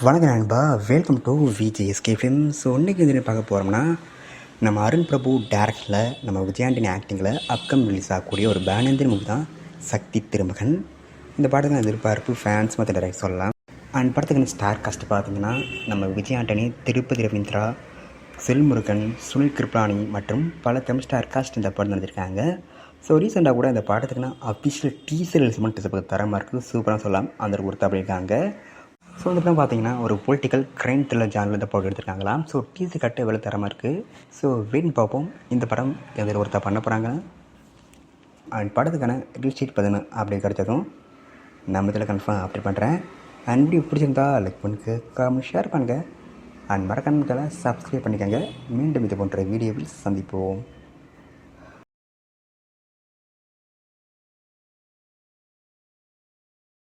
வணக்கம் நண்பா, welcome to VJSK film. So இன்றைக்கி வந்து பார்க்க போகிறோம்னா, நம்ம அருண் பிரபு டேரக்டரில் நம்ம விஜயாண்டனி ஆக்டிங்கில் அப்கம் ரிலீஸ் ஆகக்கூடிய ஒரு பேனந்தின் மூவி தான் சக்தி திருமகன். இந்த படத்துக்கு எதிர்பார்ப்பு ஃபேன்ஸ் மற்ற டைரக்ட் சொல்லலாம். அண்ட் படத்துக்கு ஸ்டார் காஸ்ட் பார்த்திங்கன்னா நம்ம விஜயாண்டனி, திருப்பதி ரவீந்திரா, செல்முருகன், சுனில் கிருப்லானி மற்றும் பல தமிழ் ஸ்டார் காஸ்ட் இந்த படம் நடந்திருக்காங்க. ஸோ ரீசெண்டாக கூட இந்த படத்துக்குன்னா அஃபிஷியல் டீசர் ரிலீஸ்மெண்ட் தரமாக இருக்குது, சூப்பராக சொல்லலாம். அந்த ஒருத்தர் பண்ணியிருக்காங்க. ஸோ இந்த படம் பார்த்தீங்கன்னா ஒரு பொலிட்டிக்கல் க்ரைம் த்ரில்லர் ஜானரில் இந்த படம் எடுத்திருக்காங்களாம். ஸோ டீசர் கட்ட எவ்வளோ தரமாக இருக்குது. ஸோ வெயிட் பார்ப்போம் இந்த படம் எதில் ஒருத்தர் பண்ண போகிறாங்க. அண்ட் படத்துக்கான ரிலீஸ் டேட் பார்த்தீங்கன்னா அப்படி கிடச்சதும் நம்ம இதில் கன்ஃபார்ம் அப்டேட் பண்ணுறேன். அண்ட் வீடியோ பிடிச்சிருந்தா லைக் பண்ணுங்க, கமெண்ட் ஷேர் பண்ணுங்கள். அண்ட் மறக்காம சப்ஸ்கிரைப் பண்ணிக்கோங்க. மீண்டும் இது போன்ற வீடியோவில் சந்திப்போம்.